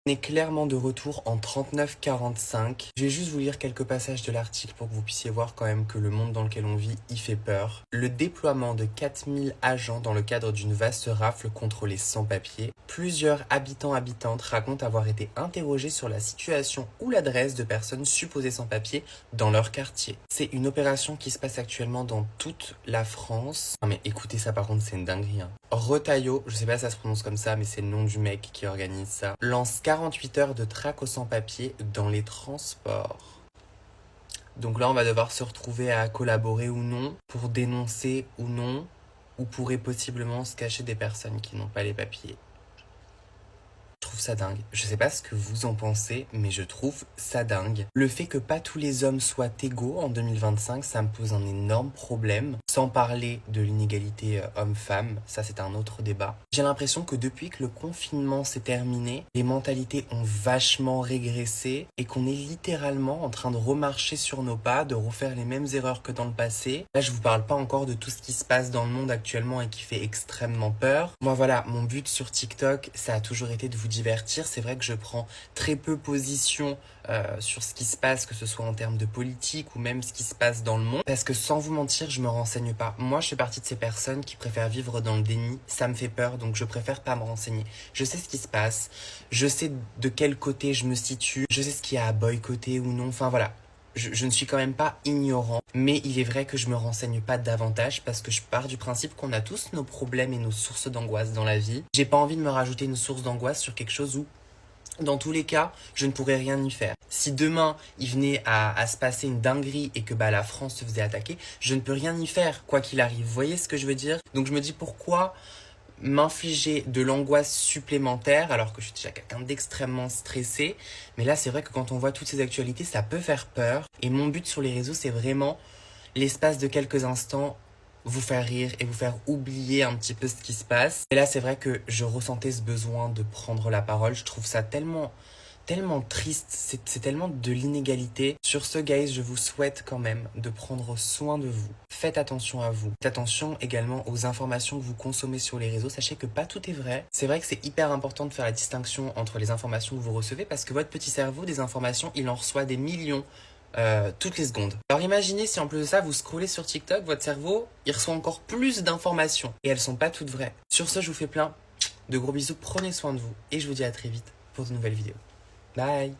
On est clairement de retour en 39-45. Je vais juste vous lire quelques passages de l'article pour que vous puissiez voir quand même que le monde dans lequel on vit y fait peur. Le déploiement de 4000 agents dans le cadre d'une vaste rafle contre les sans-papiers. Plusieurs habitantes racontent avoir été interrogés sur la situation ou l'adresse de personnes supposées sans-papiers dans leur quartier. C'est une opération qui se passe actuellement dans toute la France. Non mais écoutez ça par contre, c'est une dinguerie. Retailleau, je sais pas si ça se prononce comme ça, mais c'est le nom du mec qui organise ça, lance 48 heures de traque aux sans-papiers dans les transports. Donc là, on va devoir se retrouver à collaborer ou non, pour dénoncer ou non, ou pourrait possiblement se cacher des personnes qui n'ont pas les papiers. Je trouve ça dingue. Je sais pas ce que vous en pensez, mais je trouve ça dingue. Le fait que pas tous les hommes soient égaux en 2025, ça me pose un énorme problème. Sans parler de l'inégalité homme-femme, ça c'est un autre débat. J'ai l'impression que depuis que le confinement s'est terminé, les mentalités ont vachement régressé et qu'on est littéralement en train de remarcher sur nos pas, de refaire les mêmes erreurs que dans le passé. Là, je vous parle pas encore de tout ce qui se passe dans le monde actuellement et qui fait extrêmement peur. Moi voilà, mon but sur TikTok, ça a toujours été de vous divertir. C'est vrai que je prends très peu position sur ce qui se passe, que ce soit en termes de politique ou même ce qui se passe dans le monde. Parce que sans vous mentir, je me renseigne pas. Moi, je fais partie de ces personnes qui préfèrent vivre dans le déni. Ça me fait peur, donc je préfère pas me renseigner. Je sais ce qui se passe, je sais de quel côté je me situe, je sais ce qu'il y a à boycotter ou non. Enfin voilà. Je ne suis quand même pas ignorant, mais il est vrai que je me renseigne pas davantage parce que je pars du principe qu'on a tous nos problèmes et nos sources d'angoisse dans la vie. J'ai pas envie de me rajouter une source d'angoisse sur quelque chose où, dans tous les cas, je ne pourrais rien y faire. Si demain, il venait à se passer une dinguerie et que la France se faisait attaquer, je ne peux rien y faire, quoi qu'il arrive. Vous voyez ce que je veux dire? Donc je me dis pourquoi m'infliger de l'angoisse supplémentaire alors que je suis déjà quelqu'un d'extrêmement stressé. Mais là, c'est vrai que quand on voit toutes ces actualités, ça peut faire peur. Et mon but sur les réseaux, c'est vraiment, l'espace de quelques instants, vous faire rire et vous faire oublier un petit peu ce qui se passe. Et là, c'est vrai que je ressentais ce besoin de prendre la parole. Je trouve ça tellement triste, c'est tellement de l'inégalité. Sur ce, guys, je vous souhaite quand même de prendre soin de vous. Faites attention à vous. Faites attention également aux informations que vous consommez sur les réseaux. Sachez que pas tout est vrai. C'est vrai que c'est hyper important de faire la distinction entre les informations que vous recevez parce que votre petit cerveau, des informations, il en reçoit des millions toutes les secondes. Alors imaginez si en plus de ça, vous scrollez sur TikTok, votre cerveau, il reçoit encore plus d'informations. Et elles sont pas toutes vraies. Sur ce, je vous fais plein de gros bisous. Prenez soin de vous. Et je vous dis à très vite pour de nouvelles vidéos. Bye.